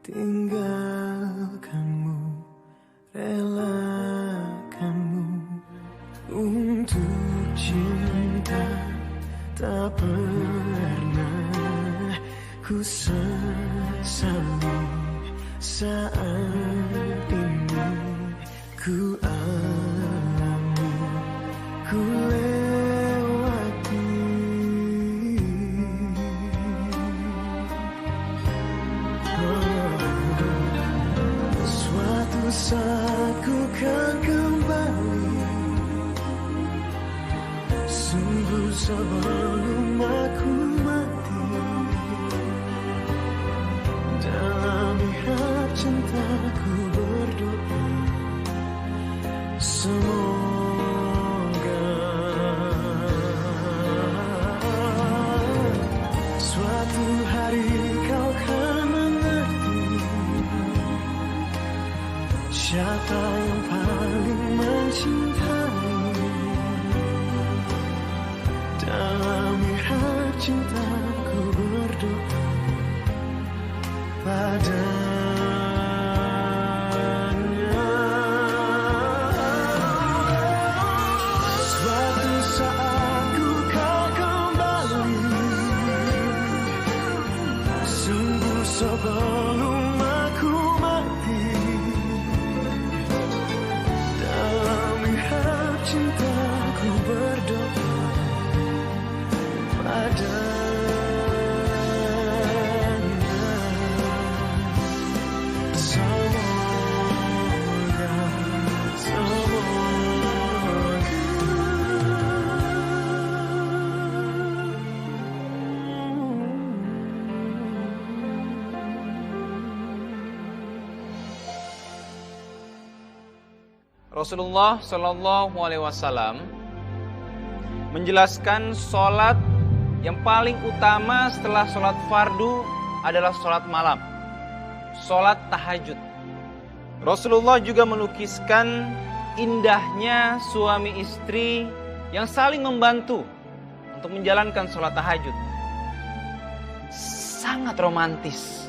tinggalkanmu, relakanmu untuk cinta. Tak pernah ku sesali saat ini ku alami, ku lewati. Suatu saat ku kan kembali, sungguh sebelum aku mati. Dalam lihat cintaku berdoa, semoga suatu hari kau kan mengerti siapa yang paling mencintai. Dalam lihat cintaku berdoa padanya. Suatu saat ku kau kembali, sungguh sebelum aku mati. Dalam lihat cintaku berdoa padanya. Rasulullah Shallallahu Alaihi Wasallam menjelaskan sholat yang paling utama setelah sholat fardu adalah sholat malam, sholat tahajud. Rasulullah juga melukiskan indahnya suami istri yang saling membantu untuk menjalankan sholat tahajud. Sangat romantis,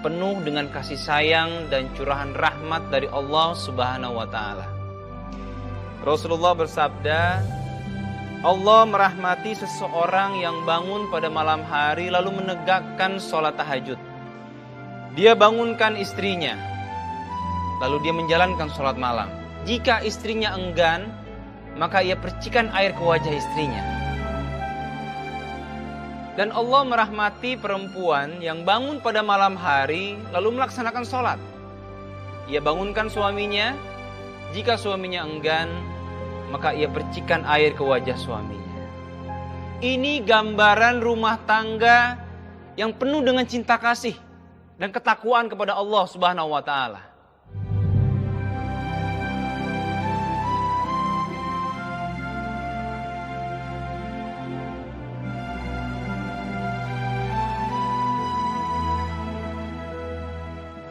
penuh dengan kasih sayang dan curahan rahmat dari Allah Subhanahu wa Ta'ala. Rasulullah bersabda, Allah merahmati seseorang yang bangun pada malam hari lalu menegakkan sholat tahajud. Dia bangunkan istrinya, lalu dia menjalankan sholat malam. Jika istrinya enggan, maka ia percikan air ke wajah istrinya. Dan Allah merahmati perempuan yang bangun pada malam hari lalu melaksanakan sholat. Ia bangunkan suaminya, jika suaminya enggan, maka ia percikan air ke wajah suaminya. Ini gambaran rumah tangga yang penuh dengan cinta kasih dan ketakwaan kepada Allah Subhanahu wa Ta'ala.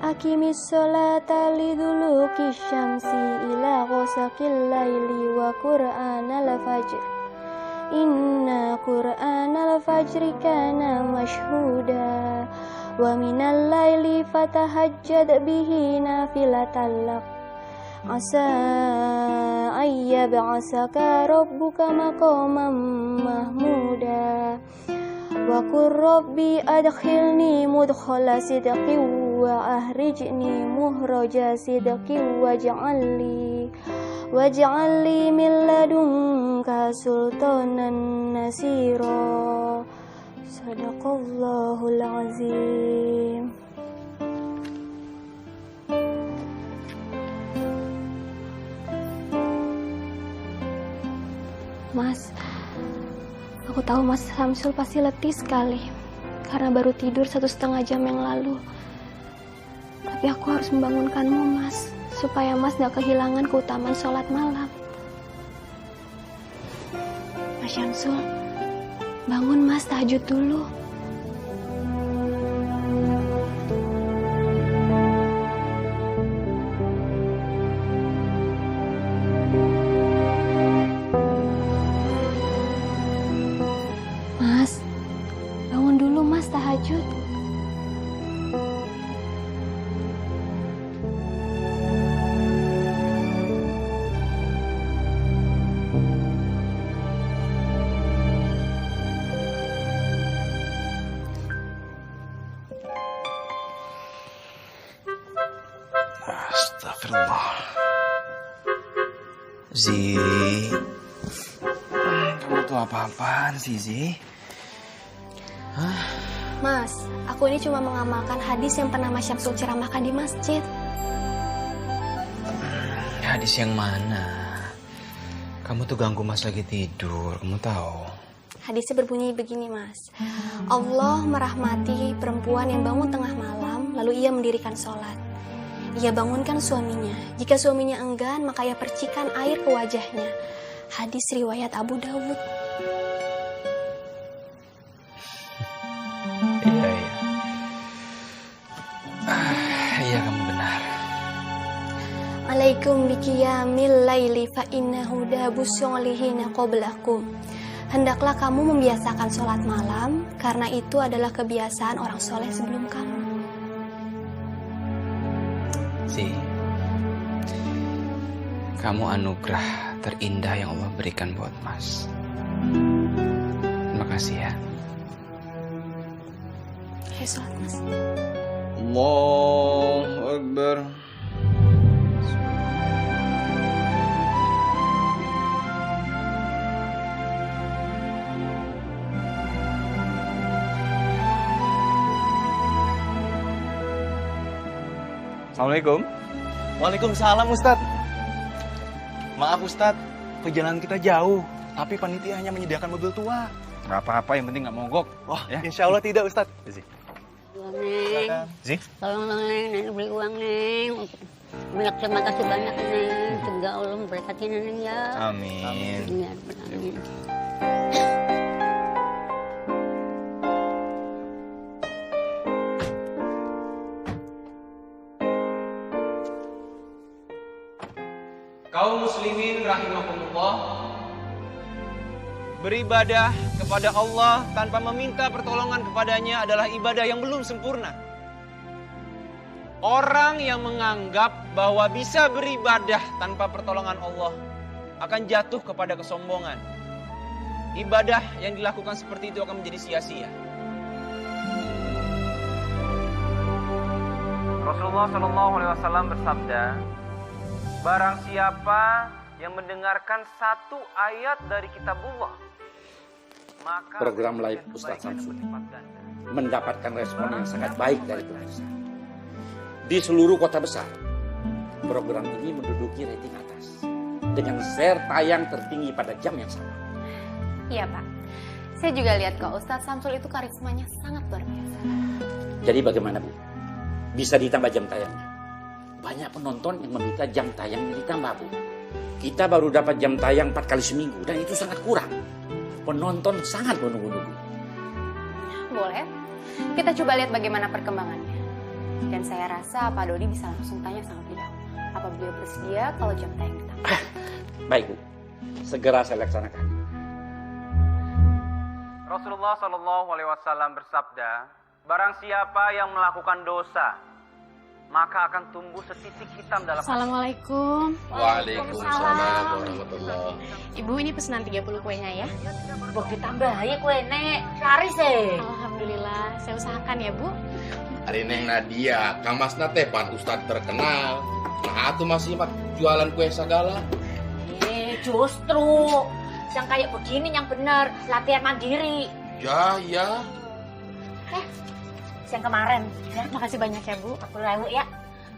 Aqimis sholata liduluki syamsi ila ghasaqil laili wa qur'anal fajr. Inna qur'anal fajri kana mashhuda wa minal laili fatahajjad bihi nafilatan lak. Asa ayyab'asaka rabbuka maqaman mahmuda. Wa qur rabbi adkhilni mudkhala sidqin wa ahrijni muhraja sidqin waj'alni min ladunka sultanan nasira. Sadaqallahul azim. Mas, aku tahu Mas Samsul pasti letih sekali karena baru tidur 1,5 jam yang lalu. Tapi aku harus membangunkanmu, Mas, supaya Mas gak kehilangan keutamaan sholat malam. Mas Syamsul, bangun Mas, tahajud dulu. Mas, bangun dulu Mas, tahajud. Astagfirullah. Zi, kamu tuh apa-apaan sih, Zi? Mas, aku ini cuma mengamalkan hadis yang pernah Mas Syamsul ceramahkan di masjid. Hadis yang mana? Kamu tuh ganggu Mas lagi tidur, kamu tahu? Hadisnya berbunyi begini, Mas. Allah merahmati perempuan yang bangun tengah malam, lalu ia mendirikan sholat. Ia bangunkan suaminya. Jika suaminya enggan, maka ia percikan air ke wajahnya. Hadis riwayat Abu Dawud. Iya. Iya, kamu benar. Alaikum biqiyamil laili fa innahu dabus solihina qablakum. Hendaklah kamu membiasakan sholat malam, karena itu adalah kebiasaan orang soleh sebelum kamu. Zi, kamu anugerah terindah yang Allah berikan buat Mas. Terima kasih ya. Ayo sholat, Mas. Allahu Akbar. Assalamualaikum. Waalaikumsalam Ustadz. Maaf Ustadz, perjalanan kita jauh, tapi panitia hanya menyediakan mobil tua. Gak apa-apa, yang penting gak mogok. Wah, Ya. insya Allah tidak Ustadz. Neng, Zi? tolong dong Neng, Nenek beli uang Neng. Banyak terima kasih banyak Neng. Semoga Allah memberkati Neng ya. Amin. Ya, amin. Kaum muslimin rahimakumullah, beribadah kepada Allah tanpa meminta pertolongan kepadanya adalah ibadah yang belum sempurna. Orang yang menganggap bahwa bisa beribadah tanpa pertolongan Allah akan jatuh kepada kesombongan. Ibadah yang dilakukan seperti itu akan menjadi sia-sia. Rasulullah SAW bersabda, barang siapa yang mendengarkan satu ayat dari kitabullah, maka program live Ustadz Samsul mendapatkan respon yang sangat baik dari pemirsa. Di seluruh kota besar, program ini menduduki rating atas dengan share tayang tertinggi pada jam yang sama. Iya Pak, saya juga lihat kok Ustadz Samsul itu karismanya sangat luar biasa. Jadi bagaimana Bu? Bisa ditambah jam tayangnya? Banyak penonton yang meminta jam tayangnya ditambah Bu. Kita baru dapat jam tayang 4 kali seminggu dan itu sangat kurang. Penonton sangat menunggu-nunggu. Boleh, kita coba lihat bagaimana perkembangannya. Dan saya rasa Pak Dodi bisa langsung tanya sama beliau. Apa beliau bersedia kalau jam tayang ditambah? Baik Bu, segera saya laksanakan. Rasulullah SAW bersabda, barang siapa yang melakukan dosa, maka akan tumbuh setitik hitam dalam hati. Assalamualaikum. Waalaikumsalam warahmatullahi. Ibu, ini pesanan 30 kuenya ya. Bok ditambahi kue Nek, laris Alhamdulillah, saya usahakan ya Bu. Hari Neng Nadia, Kang Mas Natepan Ustadz terkenal. Nah, itu masih jualan kue segala. Justru yang kayak begini yang benar, latihan mandiri. Ya, ya. Yang kemarin, ya. Makasih banyak ya Bu. 40.000 ya.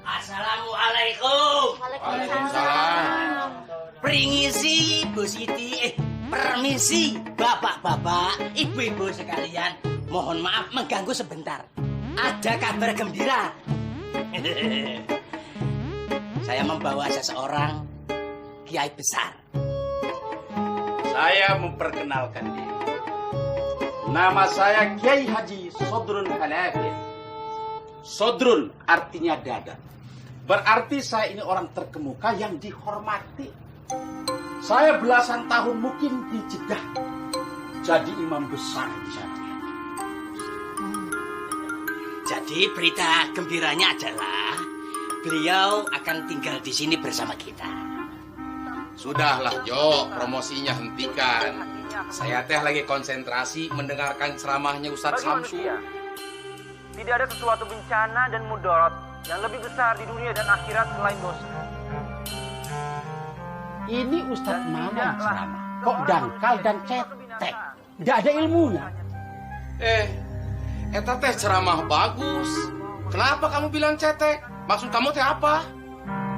Assalamualaikum. Waalaikumsalam. Pringisi Bu Siti, permisi bapak-bapak, ibu-ibu sekalian. Mohon maaf mengganggu sebentar. Ada kabar gembira. Saya membawa seseorang kiai besar. Saya memperkenalkan diri. Nama saya Kiai Haji Sodrun Halafin. Sodrun artinya dada. Berarti saya ini orang terkemuka yang dihormati. Saya belasan tahun mungkin di Jeddah jadi imam besar di sana. Jadi berita gembiranya adalah beliau akan tinggal di sini bersama kita. Sudahlah Jo, promosinya hentikan. Saya teh lagi konsentrasi mendengarkan ceramahnya Ustadz Samsul. Tidak ada sesuatu bencana dan mudarat yang lebih besar di dunia dan akhirat selain dosa. Ini Ustadz Mamang ceramah. Kok dangkal dan cetek? Tidak ada ilmunya. Eta teh ceramah bagus. Kenapa kamu bilang cetek? Maksud kamu teh apa?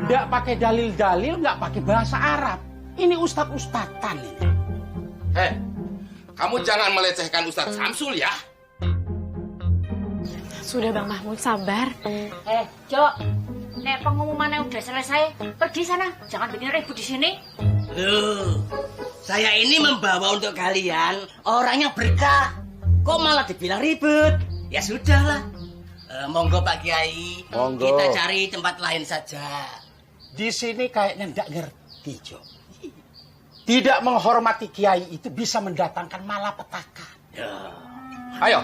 Tidak pakai dalil-dalil, nggak pakai bahasa Arab. Ini ustadz-ustadzan ini. Kamu jangan melecehkan Ustadz Samsul ya. Sudah Bang Mahmud, sabar. Cok, nek pengumumannya udah selesai, pergi sana. Jangan bikin ribut di sini. Loh, saya ini membawa untuk kalian orang yang berkah. Kok malah dibilang ribut? Ya sudahlah. Monggo Pak Kiai, Monggo. kita cari tempat lain saja. Di sini kayaknya nggak ngerti, Cok. Tidak menghormati kiai itu bisa mendatangkan malapetaka. Ayo.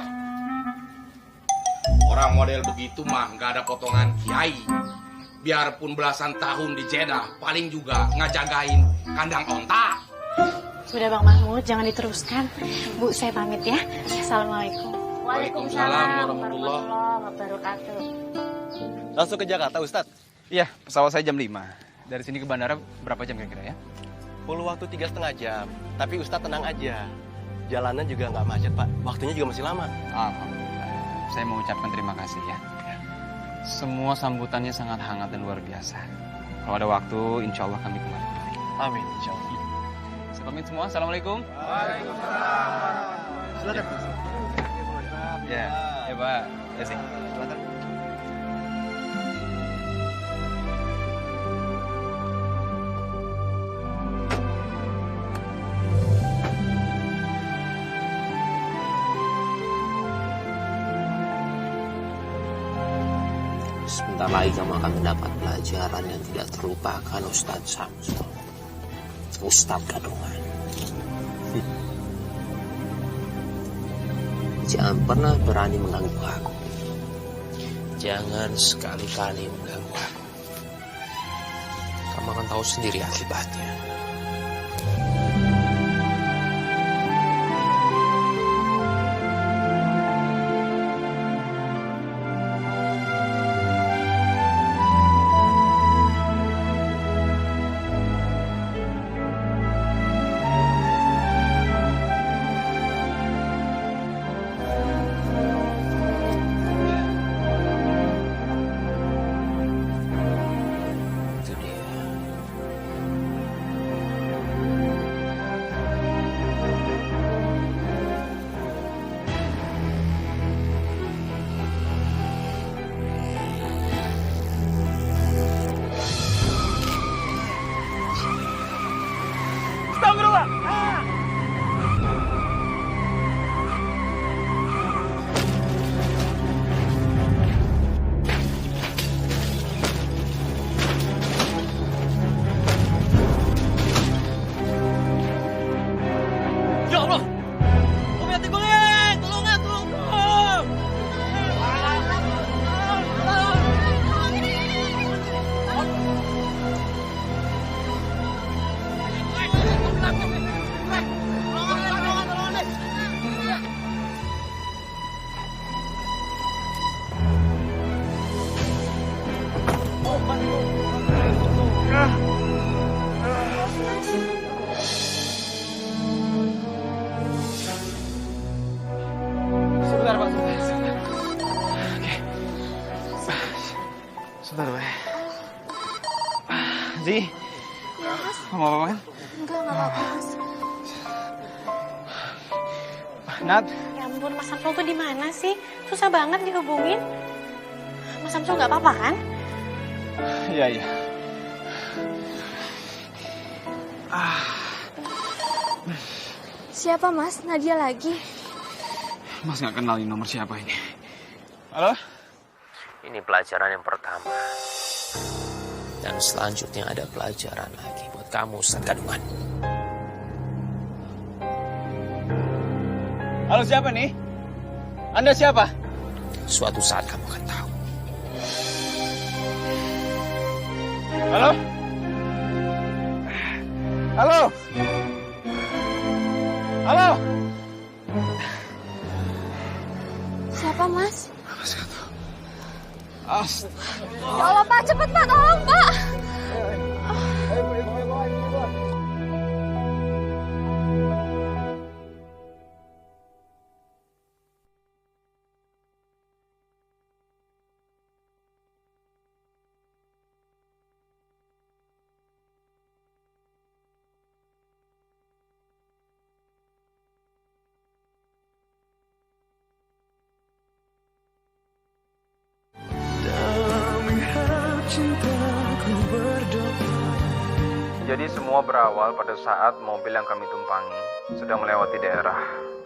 Orang model begitu mah nggak ada potongan kiai. Biarpun belasan tahun di Jeddah, paling juga ngajagain kandang onta. Sudah Bang Mahmud, jangan diteruskan. Bu, saya pamit ya. Assalamualaikum. Waalaikumsalam warahmatullahi wabarakatuh. Langsung ke Jakarta, Ustadz? Iya, pesawat saya jam 5. Dari sini ke bandara berapa jam kira-kira ya? Perlu waktu 3,5 jam. Tapi Ustadz tenang aja. Jalanan juga nggak macet, Pak. Waktunya juga masih lama. Alhamdulillah. Saya mau ucapkan terima kasih ya. Semua sambutannya sangat hangat dan luar biasa. Kalau ada waktu, insya Allah kami kembali. Amin, insya Allah. Saya pamit semua. Assalamualaikum. Silakan. Ya, ya Pak. Ya sih. Silakan. Sebentar lagi kamu akan mendapat pelajaran yang tidak terlupakan, Ustadz Samsul. Ustadz Gadungan. Jangan pernah berani mengganggu aku. Jangan sekali-kali mengganggu aku. Kamu akan tahu sendiri akibatnya. Sebentar Pak, sebentar. Oke. Sebentar Pak. Zi, Ya, Mas. kamu apa-apa kan? Enggak apa-apa, Mas. Nat, Ya ampun, Mas Samsul tuh di mana sih? Susah banget dihubungin. Mas Samsul nggak apa-apa kan? iya iya. Siapa Mas? Nadia lagi? Mas nggak kenalin nomor siapa ini. Halo? Ini pelajaran yang pertama. Dan selanjutnya ada pelajaran lagi buat kamu, Ustadz Gadungan. Halo, siapa nih? Anda siapa? Suatu saat kamu akan tahu. Halo? Halo? Halo? Siapa Mas? Mas nggak tahu. Ya Allah Pak, cepet Pak, tolong Pak. Dalam lihat cintaku berdoa. Jadi semua berawal pada saat mobil yang kami tumpangi sedang melewati daerah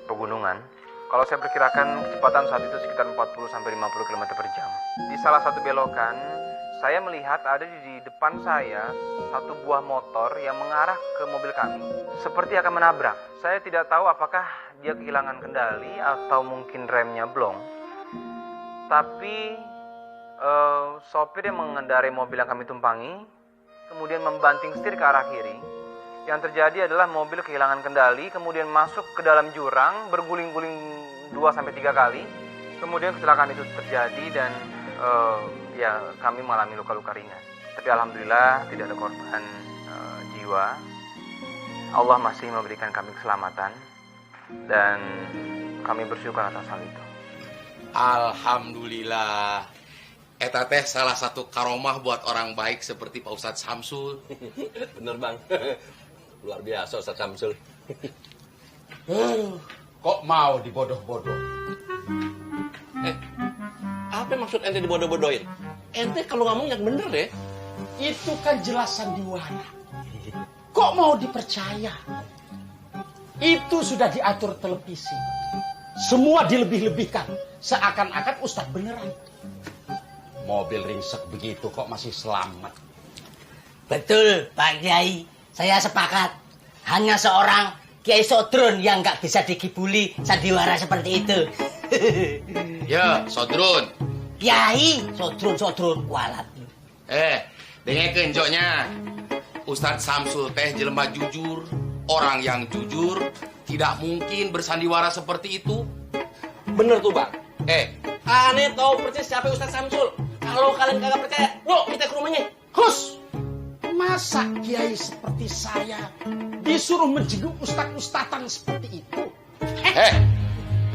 pegunungan. Kalau saya perkirakan kecepatan saat itu sekitar 40-50 km per jam. Di salah satu belokan, saya melihat ada di depan saya satu buah motor yang mengarah ke mobil kami. Seperti akan menabrak. Saya tidak tahu apakah dia kehilangan kendali atau mungkin remnya blong. Tapi sopir yang mengendarai mobil yang kami tumpangi kemudian membanting setir ke arah kiri. Yang terjadi adalah mobil kehilangan kendali, kemudian masuk ke dalam jurang, berguling-guling 2-3 kali. Kemudian kecelakaan itu terjadi dan ya kami mengalami luka-luka ringan. Tapi alhamdulillah tidak ada korban jiwa. Allah masih memberikan kami keselamatan dan kami bersyukur atas hal itu. Alhamdulillah. Eta teh salah satu karomah buat orang baik seperti Pak Ustadz Samsul. Bener bang, luar biasa Ustadz Samsul. Kok mau dibodoh-bodoh? Apa maksud ente dibodoh-bodohin? Ente kalau ngomong yang bener deh. Itu kan jelas sandiwara. Kok mau dipercaya? Itu sudah diatur televisi. Semua dilebih-lebihkan. Seakan-akan Ustadz beneran. Mobil ringsek begitu kok masih selamat. Betul, Pak Kiai. Saya sepakat. Hanya seorang Kiai Sodron yang nggak bisa dikibuli sandiwara seperti itu. Ya, Sodron. Kiai, Sodron, walat. Dengekeun joknya. Ustadz Samsul teh jelema jujur. Orang yang jujur tidak mungkin bersandiwara seperti itu. Bener tuh bang. Aneh tahu persis siapa Ustadz Samsul. Kalau kalian kagak percaya, yuk kita ke rumahnya. Hus, masa kiai seperti saya disuruh menjenguk ustad-ustadan seperti itu?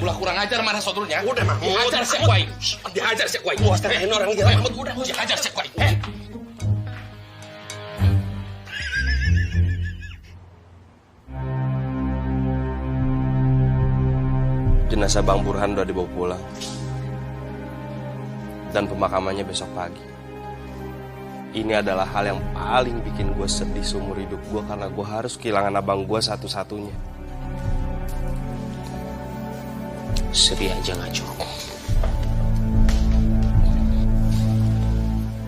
Ulah kurang ajar mana Sodronnya. Udah mah. Dihajar si Kuai. Dihajar si Kuai. Gua setengah orang dia. Udah dihajar si Kuai. Jenazah Bang Burhan udah dibawa pulang. Dan pemakamannya besok pagi. Ini adalah hal yang paling bikin gue sedih seumur hidup gue karena gue harus kehilangan abang gue satu-satunya. Sedih aja gak cukup.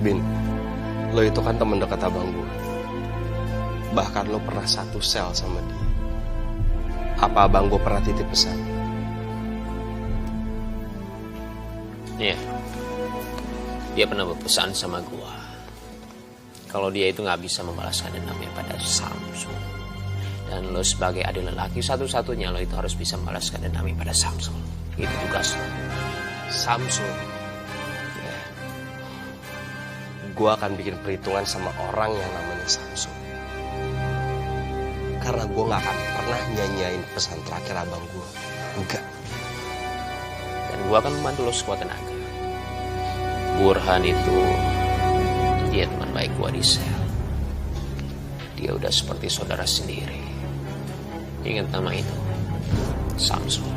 Bin, lo itu kan temen dekat abang gue. Bahkan lo pernah satu sel sama dia. Apa abang gue pernah titip pesan? Iya. Dia pernah berpesan sama gua kalau dia itu nggak bisa membalaskan dendamnya pada Samsul. Dan lo sebagai adik lelaki satu-satunya lo itu harus bisa membalaskan dendamnya pada Samsul. Itu tugas lo. Samsul. Ya. Gua akan bikin perhitungan sama orang yang namanya Samsul. Karena gua nggak akan pernah nyanyain pesan terakhir abang gua. Enggak. Dan gua akan membantu lo sekuat tenaga. Burhan itu dia teman baik gua di sel. Dia udah seperti saudara sendiri. Ingat nama itu, Samsul.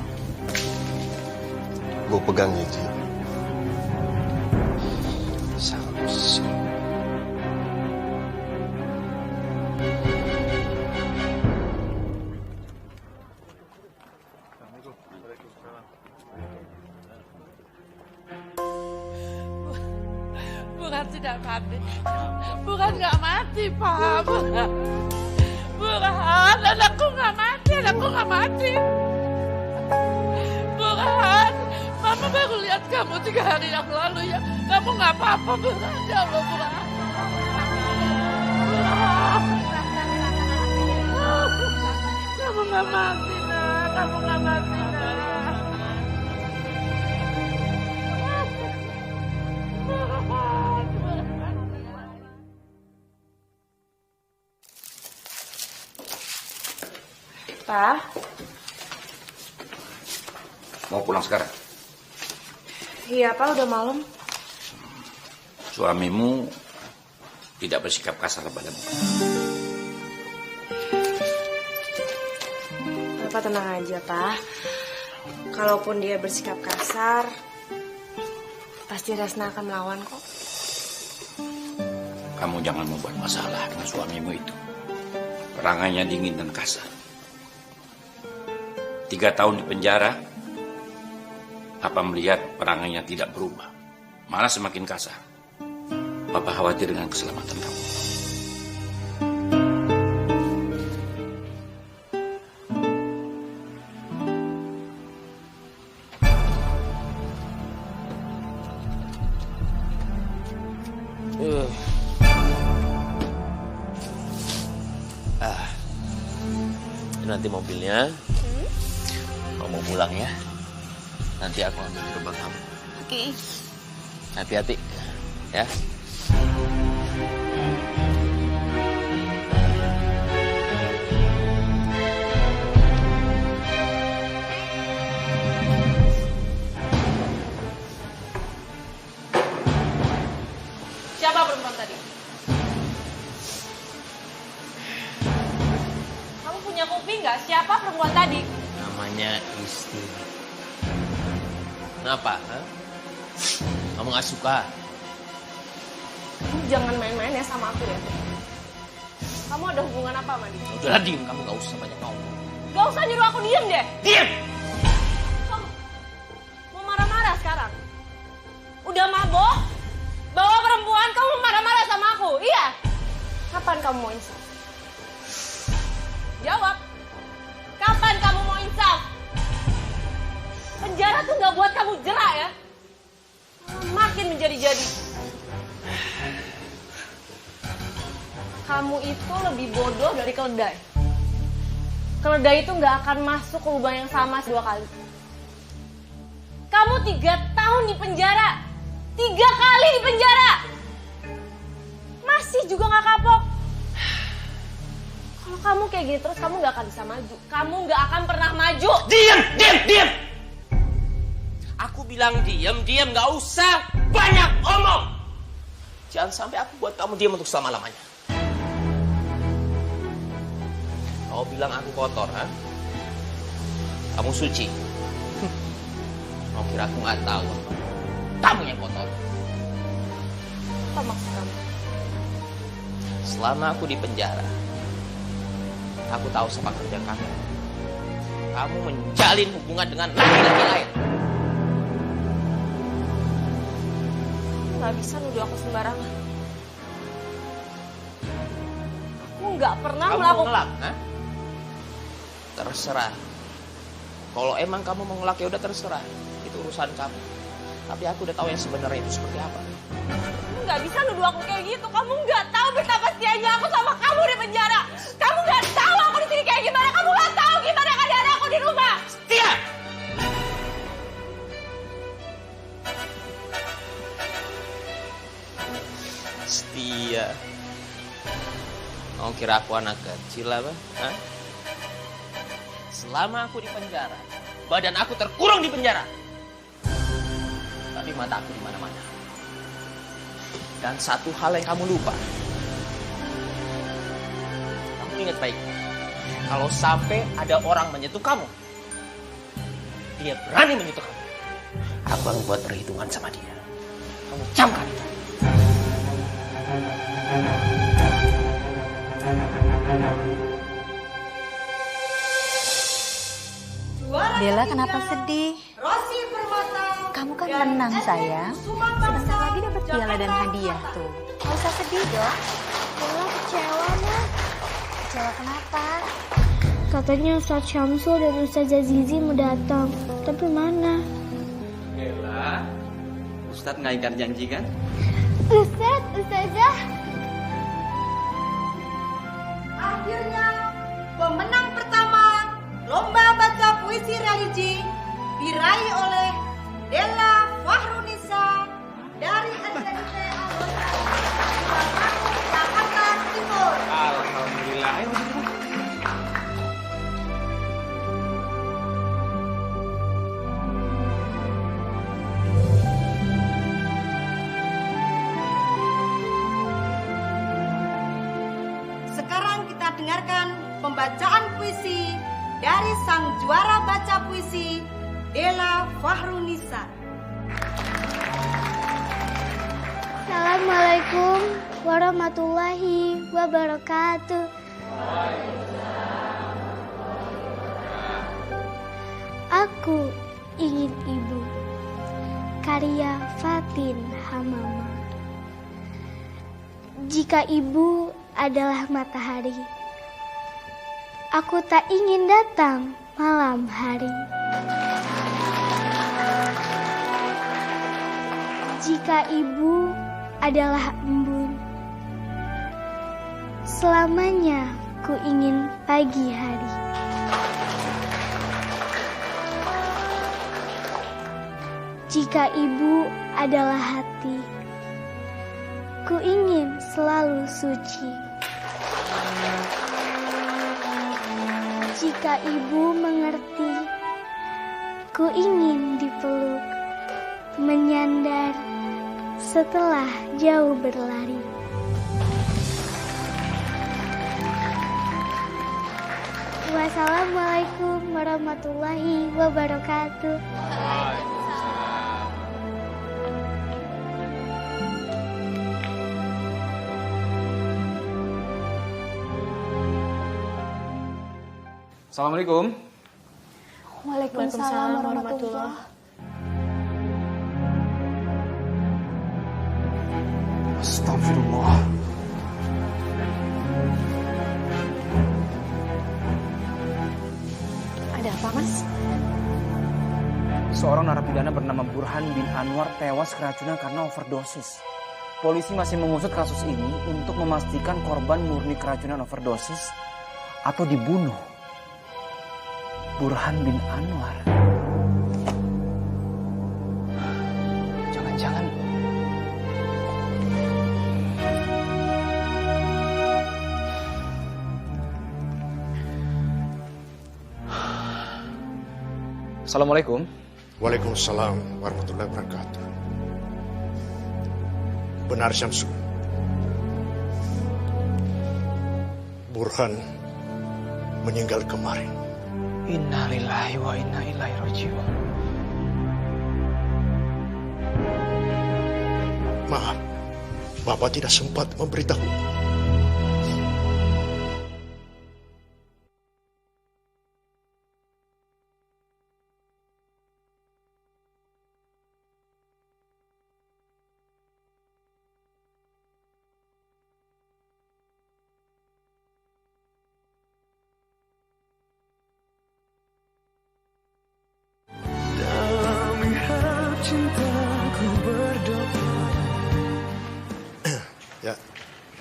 Gue pegang ya, Ji. Samsul. Burhan tidak mati. Burhan nggak mati, Pak. Burhan, anakku nggak mati, Burhan, Mama baru lihat kamu 3 hari yang lalu ya. Kamu nggak apa-apa, Burhan. Ya Allah, Burhan. Kamu nggak mati, nak. Kamu nggak mati, nak. Pa? Mau pulang sekarang? Iya, Pa, udah malam. Suamimu tidak bersikap kasar padamu. Bapak tenang aja, Pa. Kalaupun dia bersikap kasar, pasti Resna akan melawan kok. Kamu jangan membuat masalah dengan suamimu itu. Perangannya dingin dan kasar. 3 tahun di penjara, Papa melihat perangannya tidak berubah, malah semakin kasar. Papa khawatir dengan keselamatan kamu. Nanti mobilnya, kalau mau pulang ya, nanti aku ambil di gerbang kamu. Oke. Hati-hati, ya. Siapa perempuan tadi? Kamu punya kuping nggak? Siapa perempuan tadi? Namanya istri. Kenapa? Ha? Kamu gak suka? Kamu jangan main-main ya sama aku ya. Kamu ada hubungan apa sama dia? Udahlah diem, kamu gak usah banyak ngomong. Gak usah nyuruh aku diem deh. Diem! Kamu mau marah-marah sekarang? Udah mabok? Bawa perempuan, kamu marah-marah sama aku? Iya? Kapan kamu mau insaf? Jawab. Kapan kamu mau insaf? Penjara tuh gak buat kamu jerak ya. Makin menjadi-jadi. Kamu itu lebih bodoh dari keledai. Keledai itu gak akan masuk ke lubang yang sama 2 kali. Kamu 3 tahun di penjara. 3 kali di penjara. Masih juga gak kapok. Kalau kamu kayak gini terus, kamu gak akan bisa maju. Kamu gak akan pernah maju. Diam! Aku bilang diam, gak usah banyak omong. Jangan sampai aku buat kamu diam untuk selama-lamanya. Kau bilang aku kotor, ha? Kamu suci. Kau kira aku gak tahu? Kamu yang kotor. Apa maksud kamu? Selama aku di penjara, aku tahu sepak kerja kamu. Kamu menjalin hubungan dengan laki-laki lain. Gak bisa nuduh aku sembarangan. Aku gak pernah Kamu melakukan... mau ngelak, ha? Terserah. Kalau emang kamu mau ngelak, ya udah terserah. Itu urusan kamu. Tapi aku udah tahu yang sebenarnya itu seperti apa. Kamu gak bisa nuduh aku kayak gitu. Kamu gak tahu betapa setianya aku sama kamu di penjara. Kamu gak tahu aku di sini kayak gimana. Kamu gak tahu gimana keadaan aku di rumah. Setia! Setia. Mau kira aku anak kecil apa? Hah? Selama aku di penjara, badan aku terkurung di penjara. Tapi mata aku di mana-mana. Dan satu hal yang kamu lupa. Kamu ingat baik. Kalau sampai ada orang menyentuh kamu, dia berani menyentuh kamu, aku akan buat perhitungan sama dia. Kamu camkan itu. Bella, kenapa sedih? Kamu kan menang, sayang. Sebentar lagi dapat piala dan hadiah tuh. Gak usah sedih dong. Bella kecewa, Ma. Kecewa kenapa? Katanya Ustaz Syamsul dan Ustaz Azizi mau datang. Tapi mana? Bella, Ustadz nggak ingkar janji kan? Ustaz, Ustazah. Akhirnya, pemenang pertama Lomba Baca Puisi Religi diraih oleh Della Fahrunisa dari SMT Jakarta Timur. Alhamdulillah. Ayo, mendengarkan pembacaan puisi dari sang juara baca puisi, Della Fahrunisa. Assalamualaikum warahmatullahi wabarakatuh. Aku ingin ibu. Karya Fatin Hamama. Jika ibu adalah matahari, aku tak ingin datang malam hari. Jika ibu adalah embun, selamanya ku ingin pagi hari. Jika ibu adalah hati, ku ingin selalu suci. Jika ibu mengerti, ku ingin dipeluk, menyandar setelah jauh berlari. Wassalamualaikum warahmatullahi wabarakatuh. Assalamualaikum. Waalaikumsalam warahmatullahi. Astagfirullah. Ada apa, Mas? Seorang narapidana bernama Burhan bin Anwar tewas keracunan karena overdosis. Polisi masih mengusut kasus ini untuk memastikan korban murni keracunan overdosis atau dibunuh. Burhan bin Anwar. Jangan-jangan Assalamualaikum. Waalaikumsalam warahmatullahi wabarakatuh. Benar Syamsul. Burhan meninggal kemarin. Innalillahi wa inna ilaihi raji'un. Maaf, Bapak tidak sempat memberitahu. Dalam lihat cintaku berdoa. Ya,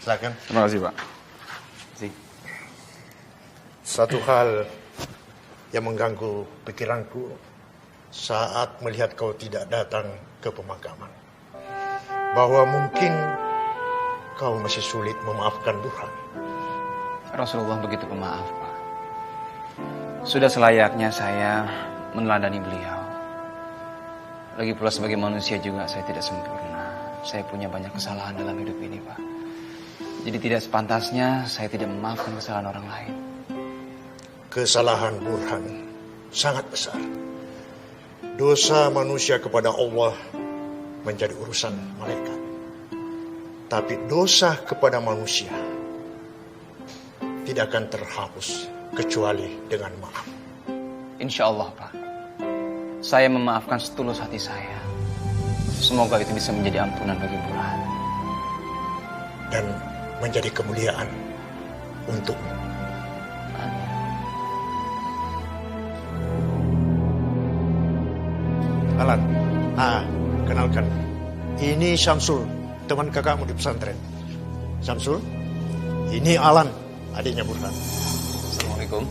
silakan. Terima kasih, Pak. Satu hal yang mengganggu pikiranku saat melihat kau tidak datang ke pemakaman. Bahwa mungkin kau masih sulit memaafkan Burhan. Rasulullah begitu pemaaf, Pak. Sudah selayaknya saya meneladani beliau. Lagi pula sebagai manusia juga saya tidak sempurna. Saya punya banyak kesalahan dalam hidup ini, Pak. Jadi tidak sepantasnya saya tidak memaafkan kesalahan orang lain. Kesalahan Burhan sangat besar. Dosa manusia kepada Allah menjadi urusan malaikat. Tapi dosa kepada manusia tidak akan terhapus kecuali dengan maaf. Insya Allah, Pak. Saya memaafkan setulus hati saya. Semoga itu bisa menjadi ampunan bagi Burhan. Dan menjadi kemuliaan untukmu. Alan, kenalkan. Ini Syamsul, teman kakakmu di pesantren. Syamsul, ini Alan, adiknya Burhan. Assalamualaikum.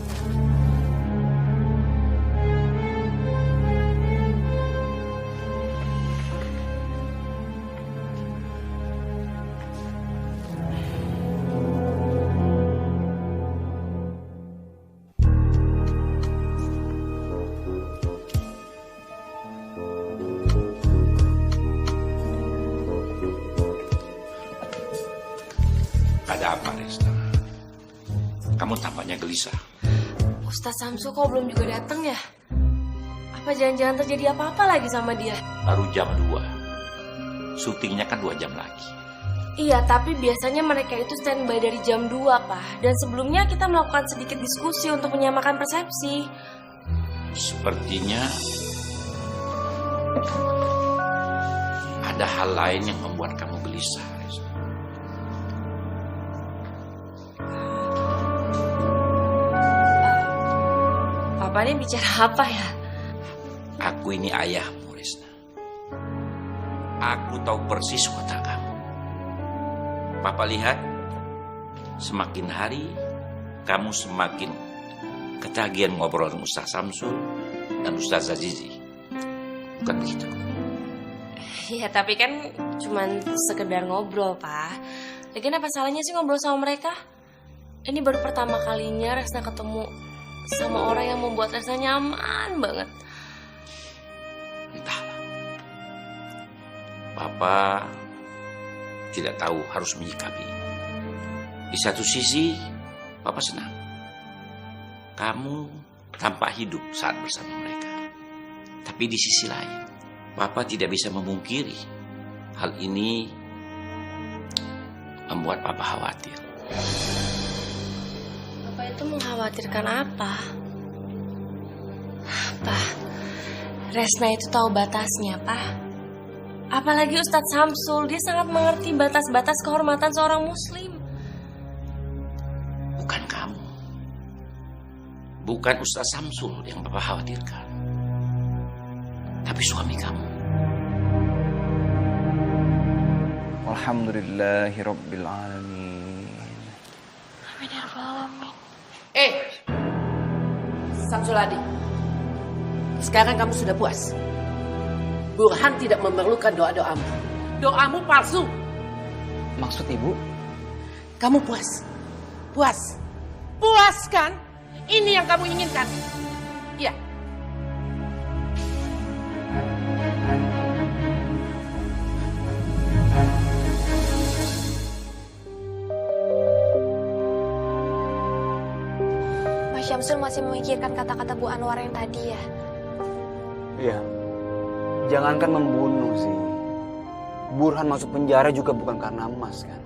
Ada apa, Resta? Kamu tampaknya gelisah. Ustaz Samsul kok belum juga datang ya? Apa jangan-jangan terjadi apa-apa lagi sama dia? Baru jam 2. Syutingnya kan 2 jam lagi. Iya, tapi biasanya mereka itu standby dari jam 2, Pak. Dan sebelumnya kita melakukan sedikit diskusi untuk menyamakan persepsi. Sepertinya ada hal lain yang membuat kamu gelisah. Papa ini bicara apa ya? Aku ini ayahmu, Resna. Aku tahu persis watak kamu. Papa lihat, semakin hari kamu semakin ketagihan ngobrol dengan Ustaz Samsul dan Ustaz Azizi. Bukan begitu? Iya, tapi kan cuman sekedar ngobrol, Pak. Lagian apa salahnya sih ngobrol sama mereka? Ini baru pertama kalinya Resna ketemu sama orang yang membuat Resna nyaman banget. Entahlah. Papa tidak tahu harus menyikapi. Di satu sisi, Papa senang. Kamu tampak hidup saat bersama mereka. Tapi di sisi lain, Papa tidak bisa memungkiri hal ini membuat Papa khawatir. Papa itu mengkhawatirkan apa? Pak, Resna itu tahu batasnya, Pak. Apalagi Ustadz Samsul, dia sangat mengerti batas-batas kehormatan seorang muslim. Bukan kamu. Bukan Ustadz Samsul yang Papa khawatirkan. Tapi suami kamu. Alhamdulillahirabbil alamin. Amin ya rabbal alamin. Samsul Adi, sekarang kamu sudah puas. Burhan tidak memerlukan doa-doamu. Doamu palsu. Maksud ibu? Kamu puas. Puas. Puas kan? Ini yang kamu inginkan. Iya. Mas Syamsul masih memikirkan kata-kata Bu Anwar yang tadi ya? Iya. Jangankan membunuh sih. Burhan masuk penjara juga bukan karena Mas kan.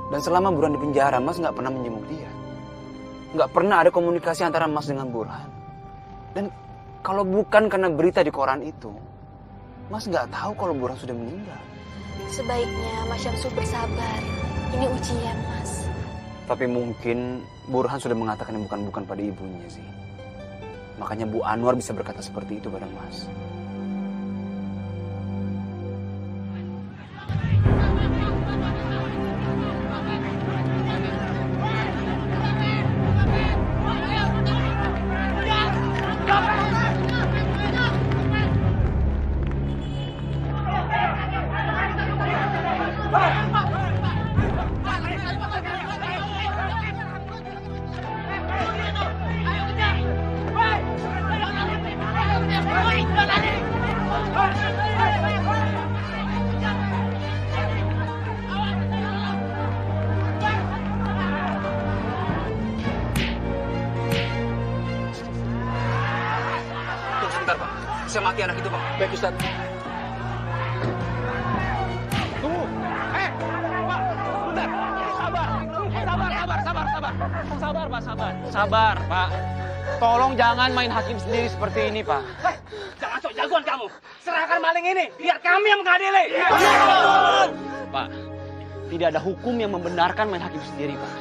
Dan selama Burhan di penjara, Mas nggak pernah menjenguk dia. Nggak pernah ada komunikasi antara Mas dengan Burhan. Dan kalau bukan karena berita di koran itu, Mas nggak tahu kalau Burhan sudah meninggal. Sebaiknya Mas Syamsul bersabar. Ini ujian, Mas. Tapi mungkin Burhan sudah mengatakan yang bukan pada ibunya sih. Makanya Bu Anwar bisa berkata seperti itu pada Mas. Sebentar, Pak. Saya mati anak itu, Pak. Baik, Ustaz. Tunggu. Pak. Bentar. Sabar. Sabar, Pak, sabar. Sabar, Pak. Tolong jangan main hakim sendiri seperti ini, Pak. Jangan sok jagoan kamu. Serahkan maling ini. Biar kami yang mengadili. Pak, tidak ada hukum yang membenarkan main hakim sendiri, Pak.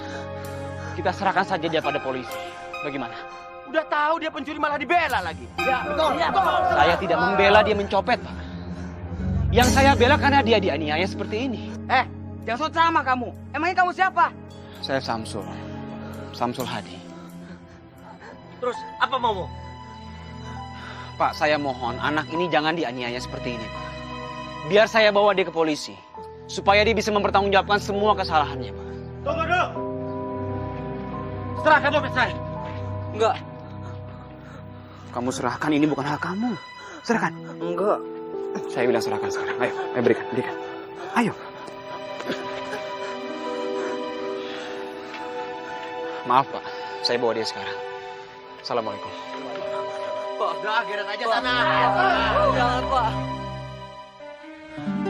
Kita serahkan saja dia pada polisi. Bagaimana? Udah tahu dia pencuri malah dibela lagi. Ya, betul. Saya tidak membela dia mencopet, Pak. Yang saya bela karena dia dianiaya seperti ini. Jangan sok ceramah kamu. Emangnya kamu siapa? Saya Samsul. Samsul Hadi. Terus apa maumu? Pak, saya mohon anak ini jangan dianiaya seperti ini, Pak. Biar saya bawa dia ke polisi. Supaya dia bisa mempertanggungjawabkan semua kesalahannya, Pak. Tunggu dulu. Serahkan dompet saya. Enggak. Kamu serahkan, ini bukan hak kamu. Serahkan. Enggak. Saya bilang serahkan sekarang. Ayo, berikan. Ayo. Maaf, Pak. Saya bawa dia sekarang. Assalamualaikum. Pak, udah geret aja sana. Jangan, Pak.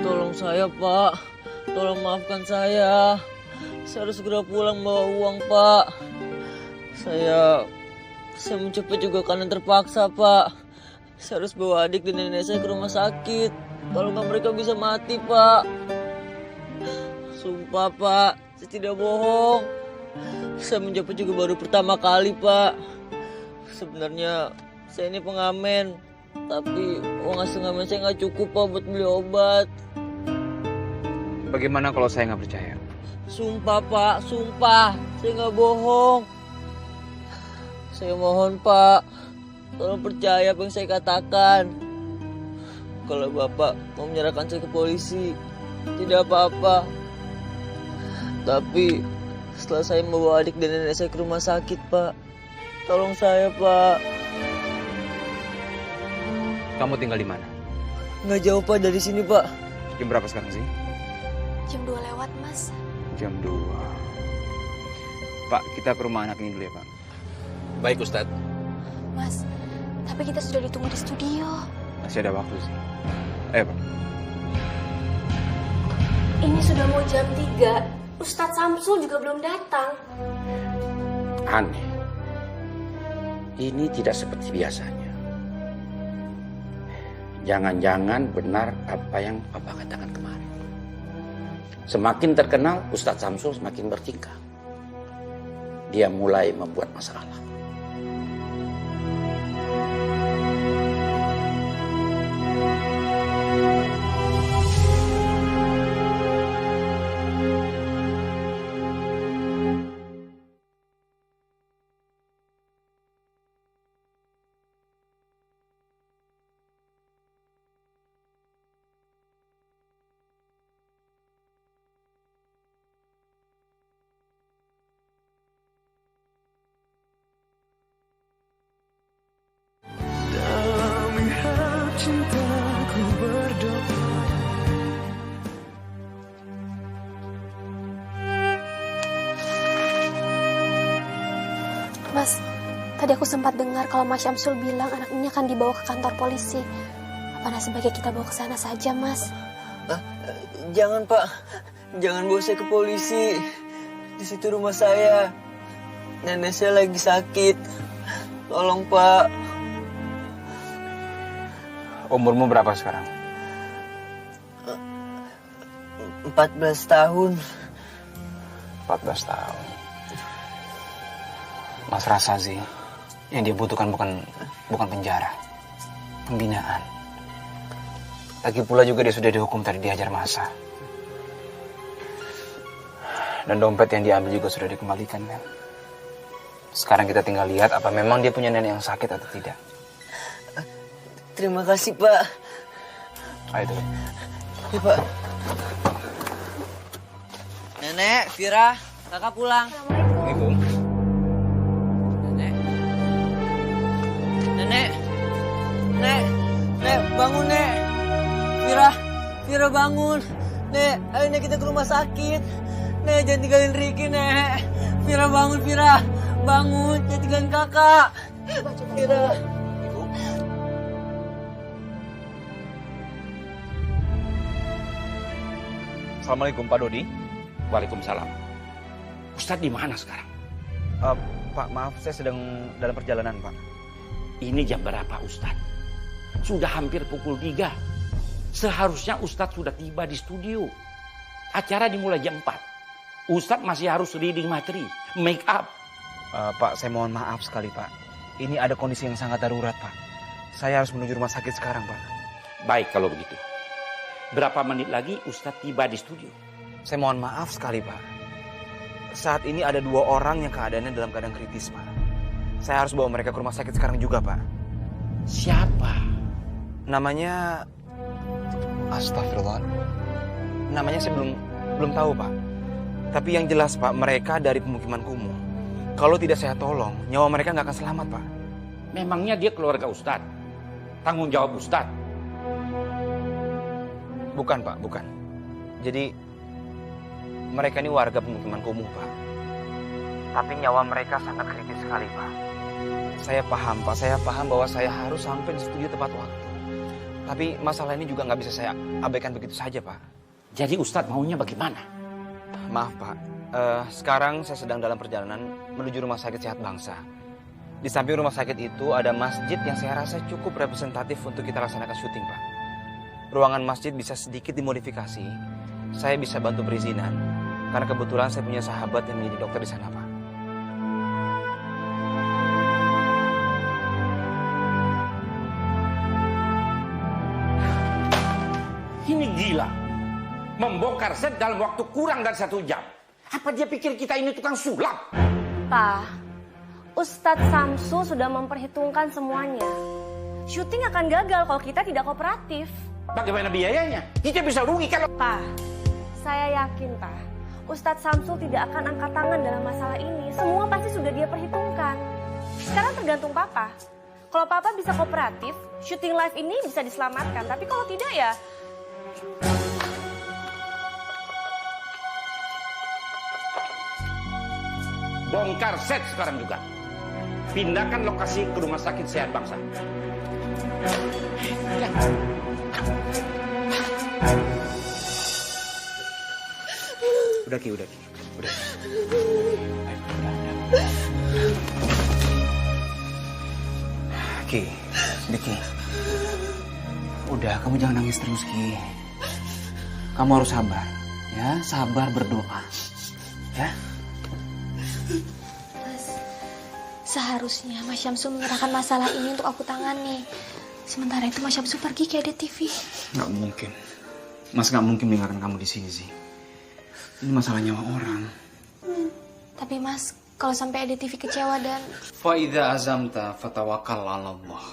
Tolong saya, Pak. Tolong maafkan saya. Saya harus segera pulang bawa uang, Pak. Saya mencopet juga karena terpaksa, Pak. Saya harus bawa adik dan nenek saya ke rumah sakit. Kalau nggak mereka bisa mati, Pak. Sumpah, Pak. Saya tidak bohong. Saya menjemput juga baru pertama kali, Pak. Sebenarnya saya ini pengamen, tapi uang hasil ngamen saya nggak cukup, Pak, buat beli obat. Bagaimana kalau saya nggak percaya? Sumpah, Pak, sumpah. Saya nggak bohong. Saya mohon, Pak, tolong percaya apa yang saya katakan. Kalau Bapak mau menyerahkan saya ke polisi, tidak apa-apa. Tapi setelah saya membawa adik dan nenek saya ke rumah sakit, Pak, tolong saya, Pak. Kamu tinggal di mana? Nggak jauh, Pak, dari sini, Pak. Jam berapa sekarang sih? Jam 2 lewat, Mas. Jam 2. Pak, kita ke rumah anak ini dulu ya, Pak. Baik, Ustadz. Mas, tapi kita sudah ditunggu di studio. Masih ada waktu sih. Ayo, Pak. Ini sudah mau jam 3. Ustadz Samsul juga belum datang. Aneh. Ini tidak seperti biasanya. Jangan-jangan benar apa yang Papa katakan kemarin. Semakin terkenal, Ustadz Samsul semakin bertingkah. Dia mulai membuat masalah. cintaku berdoa. Mas, tadi aku sempat dengar kalau Mas Syamsul bilang anak ini akan dibawa ke kantor polisi. Apa sebaiknya kita bawa ke sana saja, Mas? Jangan, Pak. Jangan bawa saya ke polisi. Di situ rumah saya. Nenek saya lagi sakit. Tolong, Pak. Umurmu berapa sekarang? 14 tahun. 14 tahun. Mas rasa sih, yang dia butuhkan bukan penjara, pembinaan. Lagi pula juga dia sudah dihukum tadi, dihajar massa. Dan dompet yang diambil juga sudah dikembalikan, kan? Sekarang kita tinggal lihat apa memang dia punya nenek yang sakit atau tidak. Terima kasih, Pak. Ayo tuh. Ya, Pak. Nenek, Vira, kakak pulang. Ibu. Nek, bangun, Nek. Vira bangun. Nek, ayo Nek kita ke rumah sakit. Nek, jangan tinggalin Ricky, Nek. Vira bangun, Vira. Bangun, jangan tinggalin kakak. Vira. Assalamualaikum, Pak Dodi. Waalaikumsalam. Ustadz di mana sekarang? Pak, maaf, saya sedang dalam perjalanan, Pak. Ini jam berapa, Ustadz? Sudah hampir pukul 3. Seharusnya Ustadz sudah tiba di studio. Acara dimulai jam 4. Ustadz masih harus reading materi, make up. Pak, saya mohon maaf sekali, Pak. Ini ada kondisi yang sangat darurat, Pak. Saya harus menuju rumah sakit sekarang, Pak. Baik kalau begitu. Berapa menit lagi Ustadz tiba di studio? Saya mohon maaf sekali, Pak. Saat ini ada 2 orang yang keadaannya dalam keadaan kritis, Pak. Saya harus bawa mereka ke rumah sakit sekarang juga, Pak. Siapa? Namanya... Astagfirullah. Namanya saya belum tahu, Pak. Tapi yang jelas, Pak, mereka dari pemukiman kumuh. Kalau tidak saya tolong, nyawa mereka nggak akan selamat, Pak. Memangnya dia keluarga Ustadz? Tanggung jawab Ustadz? Bukan, Pak, bukan. Jadi, mereka ini warga pemukiman kumuh, Pak. Tapi nyawa mereka sangat kritis sekali, Pak. Saya paham, Pak. Saya paham bahwa saya harus sampai di studio tepat waktu. Tapi masalah ini juga nggak bisa saya abaikan begitu saja, Pak. Jadi Ustadz maunya bagaimana? Maaf, Pak. Sekarang saya sedang dalam perjalanan menuju Rumah Sakit Sehat Bangsa. Di samping rumah sakit itu ada masjid yang saya rasa cukup representatif untuk kita laksanakan syuting, Pak. Ruangan masjid bisa sedikit dimodifikasi. Saya bisa bantu perizinan, karena kebetulan saya punya sahabat yang menjadi dokter di sana, Pak. Ini gila. Membongkar set dalam waktu kurang dari 1 jam. Apa dia pikir kita ini tukang sulap? Pak, Ustadz Samsul sudah memperhitungkan semuanya. Syuting akan gagal kalau kita tidak kooperatif. Bagaimana biayanya? Kita bisa rugi kalau... Pak, saya yakin, Pak. Ustadz Samsul tidak akan angkat tangan dalam masalah ini. Semua pasti sudah dia perhitungkan. Sekarang tergantung Papa. Kalau Papa bisa kooperatif, syuting live ini bisa diselamatkan. Tapi kalau tidak ya... Bongkar set sekarang juga. Pindahkan lokasi ke Rumah Sakit Sehat Bangsa. Udah Ki. Udah. Ki, Ki. Udah, kamu jangan nangis terus, Ki. Kamu harus sabar, ya. Sabar berdoa, ya. Seharusnya Mas Syamsul menyerahkan masalah ini untuk aku tangani. Sementara itu Mas Syamsul pergi ke EDTV. Nggak mungkin. Mas nggak mungkin meninggalkan kamu di sini sih. Ini masalah nyawa orang. Tapi Mas, kalau sampai EDTV kecewa dan... Fa'idha azamta fatawakkal 'ala Allah.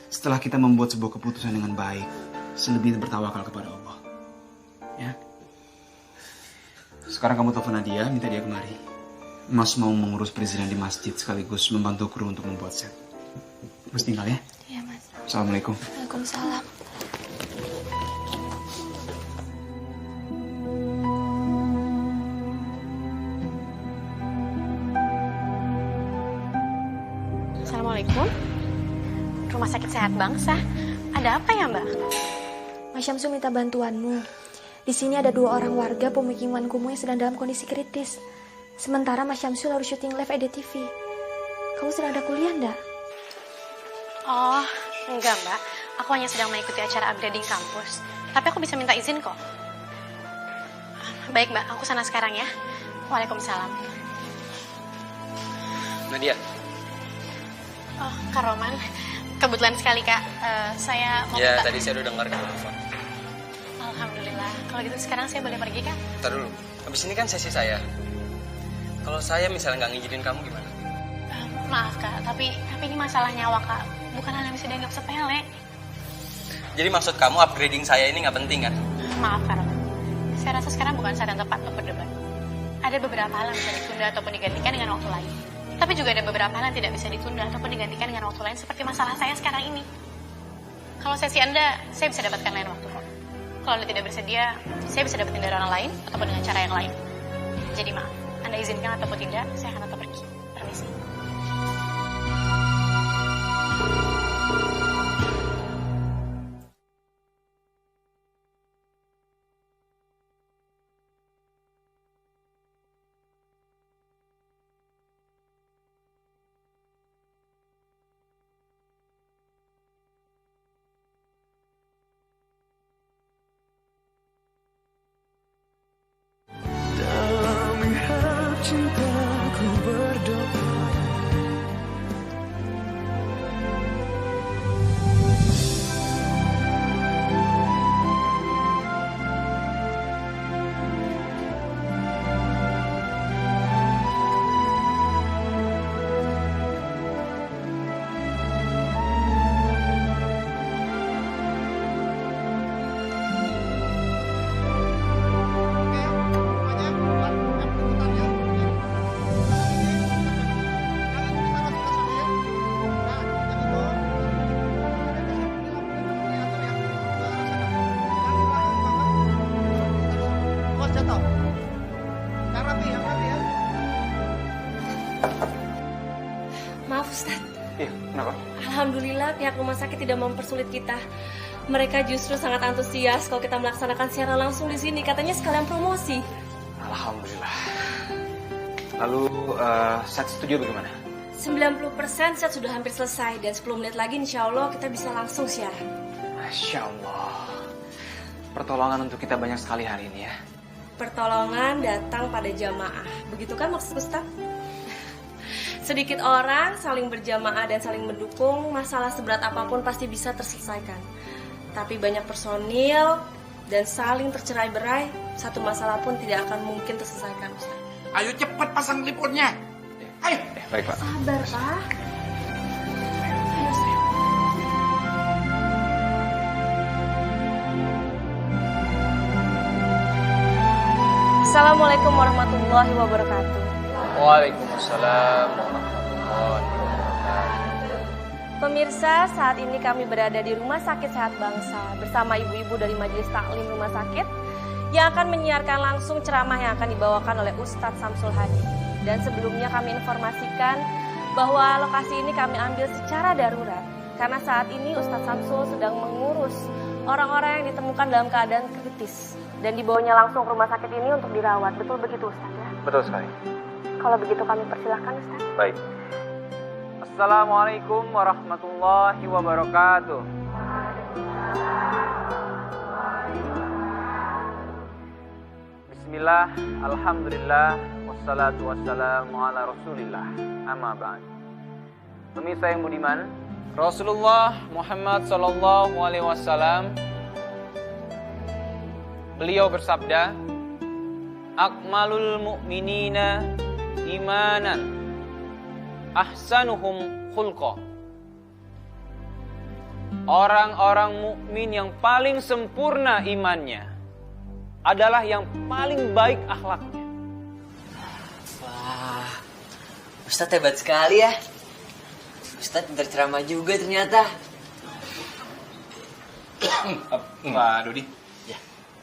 Setelah kita membuat sebuah keputusan dengan baik, selebihnya bertawakal kepada Allah. Ya. Sekarang kamu telepon Nadia, minta dia kemari. Mas mau mengurus perizinan di masjid sekaligus membantu kru untuk membuat set. Mas tinggal ya? Iya, Mas. Assalamualaikum. Waalaikumsalam. Assalamualaikum. Rumah Sakit Sehat Bangsa. Ada apa ya, Mbak? Mas Syamsul minta bantuanmu. Di sini ada 2 orang warga pemukiman kumuh yang sedang dalam kondisi kritis. Sementara Mas Syamsul harus syuting live EDTV. Kamu sedang ada kuliah enggak? Oh, enggak, Mbak. Aku hanya sedang mengikuti acara upgrading kampus. Tapi aku bisa minta izin kok. Baik, Mbak. Aku sana sekarang ya. Waalaikumsalam. Nadia. Oh, Kak Roman. Kebetulan sekali, Kak. Saya mau Ya, minta... tadi saya udah dengar kamu telepon. Alhamdulillah. Kalau gitu sekarang saya boleh pergi, Kak? Ntar dulu. Habis ini kan sesi saya. Kalau saya misalnya nggak ngizinin kamu gimana? Maaf, Kak. Tapi ini masalah nyawa, Kak. Bukan hal yang bisa dianggap sepele. Jadi maksud kamu upgrading saya ini nggak penting kan? Maaf, Kak Roman. Saya rasa sekarang bukan saat yang tepat untuk berdebat. Ada beberapa hal yang bisa ditunda ataupun digantikan dengan waktu lain. Tapi juga ada beberapa hal yang tidak bisa ditunda ataupun digantikan dengan waktu lain seperti masalah saya sekarang ini. Kalau sesi Anda, saya bisa dapatkan lain waktu kok. Kalau Anda tidak bersedia, saya bisa dapetin dari orang lain ataupun dengan cara yang lain. Jadi maaf, Anda izinkan ataupun tidak, saya akan tetap pergi. Permisi. Dalam lihat cintaku berdoa. Maaf Ustaz. Iya, kenapa? Alhamdulillah pihak rumah sakit tidak mempersulit kita. Mereka justru sangat antusias kalau kita melaksanakan secara langsung di sini. Katanya sekalian promosi. Alhamdulillah. Lalu set studio bagaimana? 90% set sudah hampir selesai dan 10 menit lagi insya Allah kita bisa langsung siaran. Masya Allah. Pertolongan untuk kita banyak sekali hari ini ya. Pertolongan datang pada jamaah. Begitu kan maksud Ustaz? Sedikit orang saling berjamaah dan saling mendukung, masalah seberat apapun pasti bisa terselesaikan. Tapi banyak personil dan saling tercerai-berai, satu masalah pun tidak akan mungkin terselesaikan, Ustaz. Ayo cepat pasang liputnya. Ayo. Baik, Pak. Sabar, Pak. Assalamualaikum warahmatullahi wabarakatuh. Waalaikumsalam warahmatullahi wabarakatuh. Pemirsa, saat ini kami berada di Rumah Sakit Sehat Bangsa bersama ibu-ibu dari Majelis Taklim Rumah Sakit yang akan menyiarkan langsung ceramah yang akan dibawakan oleh Ustadz Samsul Hadi. Dan sebelumnya kami informasikan bahwa lokasi ini kami ambil secara darurat karena saat ini Ustadz Samsul sedang mengurus orang-orang yang ditemukan dalam keadaan kritis dan dibawanya langsung ke rumah sakit ini untuk dirawat. Betul begitu Ustadz ya? Betul sekali. Kalau begitu kami persilahkan Ustadz. Baik. Assalamualaikum warahmatullahi wabarakatuh. Bismillah, alhamdulillah, wassalatu wassalamu ala rasulillah, amma ba'd. Pemirsa yang budiman, Rasulullah Muhammad sallallahu alaihi wasallam beliau bersabda, akmalul mu'minina imanan ahsanuhum khulqa. Orang-orang mukmin yang paling sempurna imannya adalah yang paling baik akhlaknya. Wah, Ustadz hebat sekali ya. Ustadz pintar ceramah juga ternyata. Pak Dodi. Ya.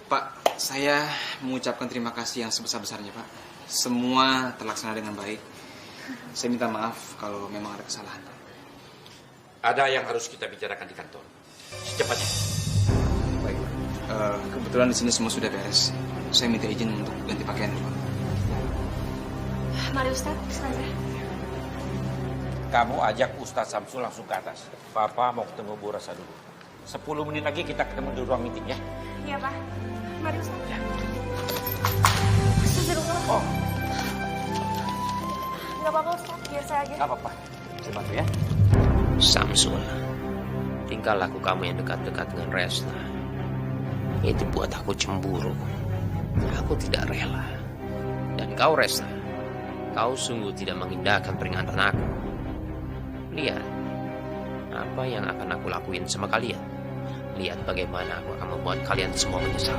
Pak, saya mengucapkan terima kasih yang sebesar-besarnya, Pak. Semua terlaksana dengan baik. Saya minta maaf kalau memang ada kesalahan. Ada yang harus kita bicarakan di kantor. Secepatnya. Baik, kebetulan di sini semua sudah beres. Saya minta izin untuk ganti pakaian, Pak. Mari Ustadz, Ustazah. Kamu ajak Ustadz Samsul langsung ke atas. Papa mau ketemu Bu Rosa dulu. 10 menit lagi kita ketemu di ruang meeting ya. Iya Pak. Mari Ustadz. Ya. Astagfirullah. Oh. Gak apa-apa Ustadz, biar saya aja. Gak apa-apa. Saya bantu ya. Samsul, tingkah laku kamu yang dekat-dekat dengan Resna itu buat aku cemburu. Aku tidak rela. Dan kau Resna, kau sungguh tidak mengindahkan peringatan aku. Lihat apa yang akan aku lakuin sama kalian. Lihat bagaimana aku akan membuat kalian semua menyesal.